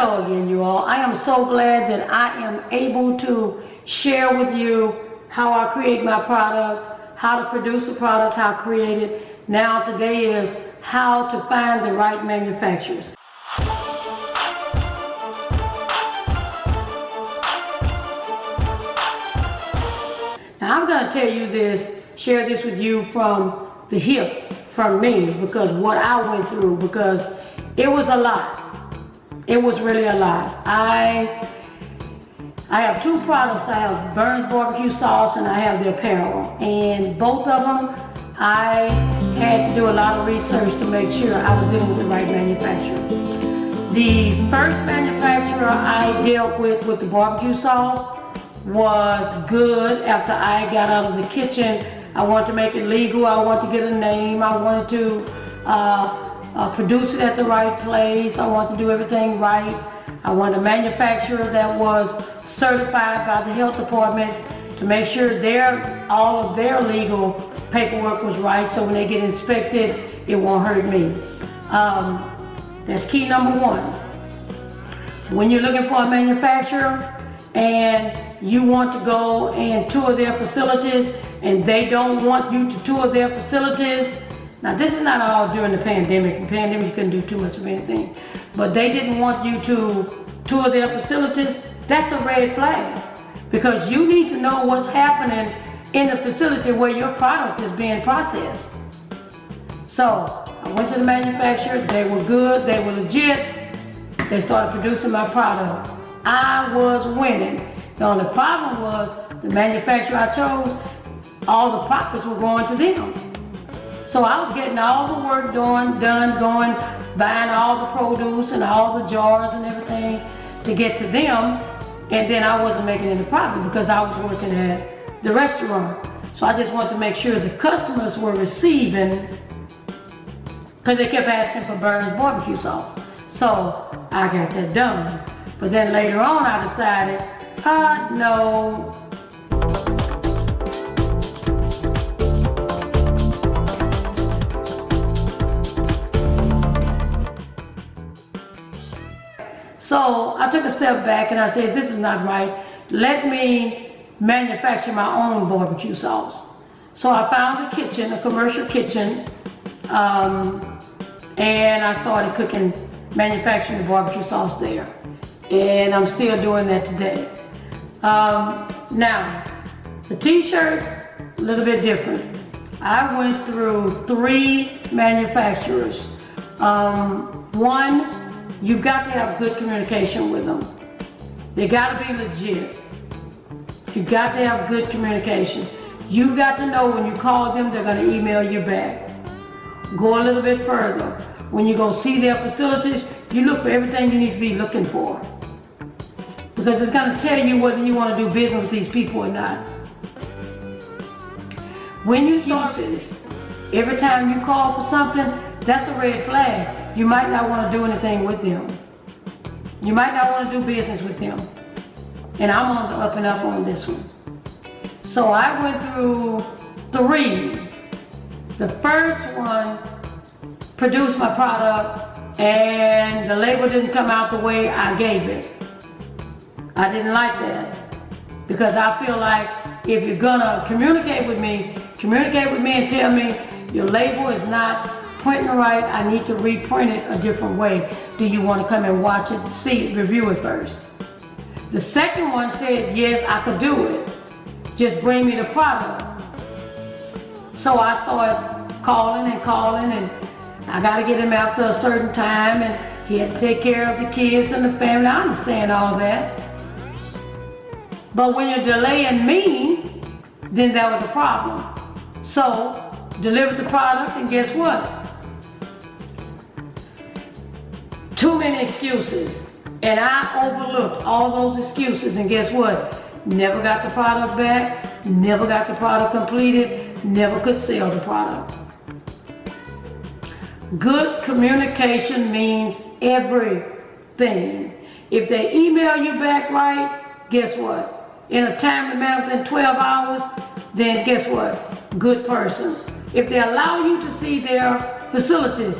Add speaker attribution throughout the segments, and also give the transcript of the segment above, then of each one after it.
Speaker 1: Hello again, you all. I am so glad that I am able to share with you how I create my product, how to produce a product, how to create it. Now today is how to find the right manufacturers. Now I'm going to tell you this, share this with you from the hip, from me, because what I went through, because it was a lot. It was really a lot. I have two products. I have Burns barbecue sauce and I have the apparel. And both of them, I had to do a lot of research to make sure I was dealing with the right manufacturer. The first manufacturer I dealt with the barbecue sauce was good. After I got out of the kitchen, I wanted to make it legal. I wanted to get a name. I wanted to produce it at the right place. I wanted to do everything right. I wanted a manufacturer that was certified by the health department to make sure all of their legal paperwork was right, so when they get inspected, it won't hurt me. That's key number one. When you're looking for a manufacturer and you want to go and tour their facilities and they don't want you to tour their facilities, now this is not all during the pandemic. In the pandemic you couldn't do too much of anything. But they didn't want you to tour their facilities. That's a red flag. Because you need to know what's happening in the facility where your product is being processed. So I went to the manufacturer, they were good, they were legit. They started producing my product. I was winning. The only problem was the manufacturer I chose, all the profits were going to them. So I was getting all the work done, going, buying all the produce and all the jars and everything to get to them, and then I wasn't making any profit because I was working at the restaurant. So I just wanted to make sure the customers were receiving, because they kept asking for Burns barbecue sauce. So I got that done. But then later on I decided, no. So I took a step back and I said, this is not right. Let me manufacture my own barbecue sauce. So I found a kitchen, a commercial kitchen, and I started manufacturing the barbecue sauce there. And I'm still doing that today. Now, the t-shirts, a little bit different. I went through 3 manufacturers. One, you've got to have good communication with them. They got to be legit. You got to have good communication. You got to know when you call them, they're going to email you back. Go a little bit further. When you go see their facilities, you look for everything you need to be looking for. Because it's going to tell you whether you want to do business with these people or not. When you start this, every time you call for something, that's a red flag. You might not want to do anything with them. You might not want to do business with them. And I'm on the up and up on this one. So I went through 3. The first one produced my product and the label didn't come out the way I gave it. I didn't like that. Because I feel like if you're gonna communicate with me and tell me your label is not printing right, I need to reprint it a different way. Do you want to come and watch it, see it, review it first? The second one said, yes, I could do it. Just bring me the product. So I started calling and I got to get him after a certain time and he had to take care of the kids and the family. I understand all that. But when you're delaying me, then that was a problem. So, delivered the product and guess what? Too many excuses. And I overlooked all those excuses and guess what? Never got the product back, never got the product completed, never could sell the product. Good communication means everything. If they email you back right, guess what? In a timely manner within 12 hours, then guess what? Good person. If they allow you to see their facilities,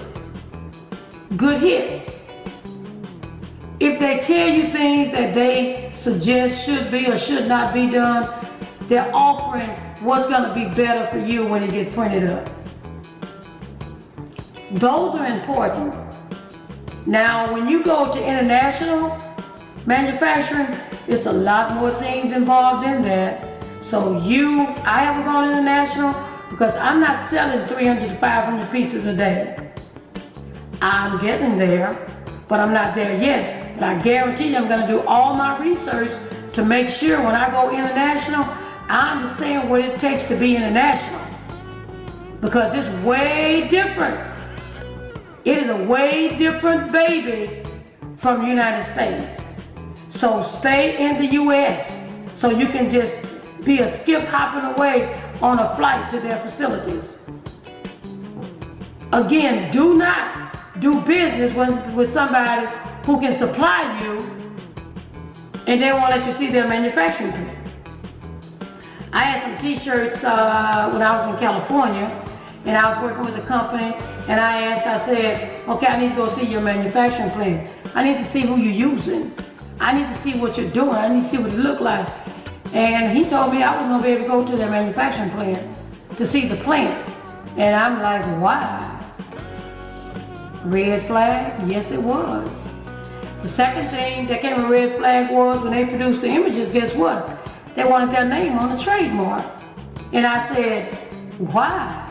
Speaker 1: good hit. If they tell you things that they suggest should be or should not be done, they're offering what's going to be better for you when it gets printed up. Those are important. Now, when you go to international manufacturing, it's a lot more things involved in that. So I haven't gone international because I'm not selling 300 to 500 pieces a day. I'm getting there, but I'm not there yet. But I guarantee you I'm going to do all my research to make sure when I go international, I understand what it takes to be international. Because it's way different. It is a way different baby from the United States. So stay in the US so you can just be a skip hopping away on a flight to their facilities. Again, do not do business with somebody who can supply you and they won't let you see their manufacturing plant. I had some t-shirts when I was in California, and I was working with a company, and I said, okay, I need to go see your manufacturing plant. I need to see who you're using. I need to see what you're doing. I need to see what it look like. And he told me I was gonna be able to go to the manufacturing plant to see the plant. And I'm like, why? Red flag? Yes, it was. The second thing that came a red flag was when they produced the images, guess what? They wanted their name on the trademark. And I said, why?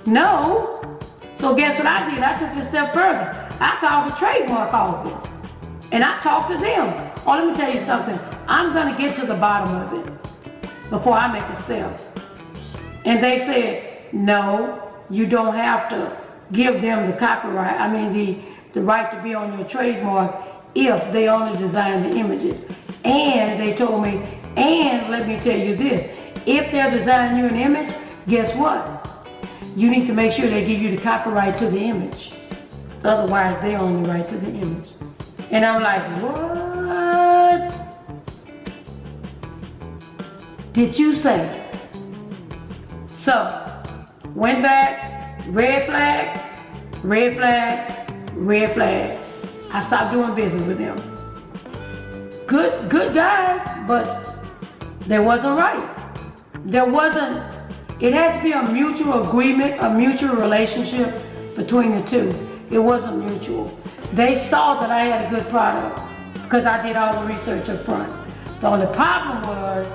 Speaker 1: No. So guess what I did? I took it a step further. I called the trademark office and I talked to them. Oh, let me tell you something. I'm gonna get to the bottom of it before I make a step. And they said, no, you don't have to give them the copyright, the right to be on your trademark if they only design the images. And they told me, and let me tell you this, if they're designing you an image, guess what? You need to make sure they give you the copyright to the image. Otherwise, they own the right to the image. And I'm like, what did you say? So, went back, red flag, red flag, red flag. I stopped doing business with them. Good guys, but they wasn't right. It had to be a mutual agreement, a mutual relationship between the two. It wasn't mutual. They saw that I had a good product because I did all the research up front. The only problem was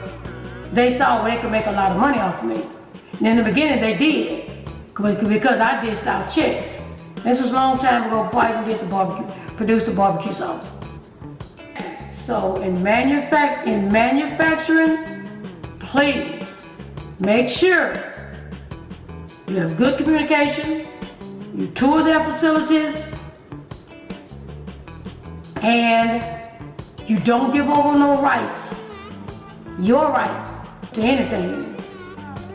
Speaker 1: they saw they could make a lot of money off of me. And in the beginning they did because I dished out checks. This was a long time ago before I even did produced the barbecue sauce. So in manufacturing, please make sure you have good communication, you tour their facilities, and you don't give over no rights, your rights to anything.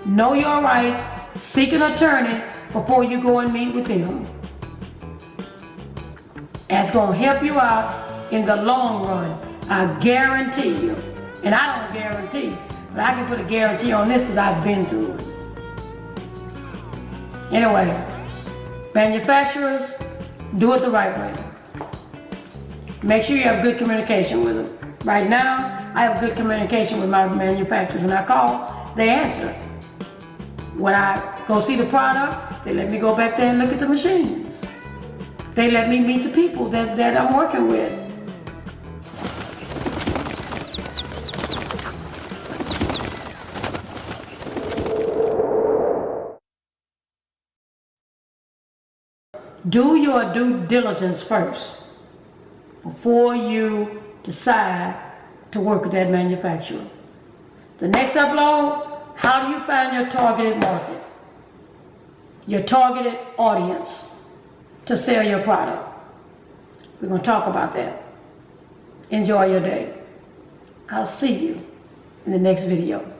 Speaker 1: Know your rights, seek an attorney before you go and meet with them. That's gonna help you out in the long run, I guarantee you. And I don't guarantee, but I can put a guarantee on this because I've been through it. Anyway, manufacturers, do it the right way. Make sure you have good communication with them. Right now, I have good communication with my manufacturers. When I call, they answer. When I go see the product, they let me go back there and look at the machines. They let me meet the people that I'm working with. Do your due diligence first before you decide to work with that manufacturer. The next upload, how do you find your targeted market, your targeted audience to sell your product? We're going to talk about that. Enjoy your day. I'll see you in the next video.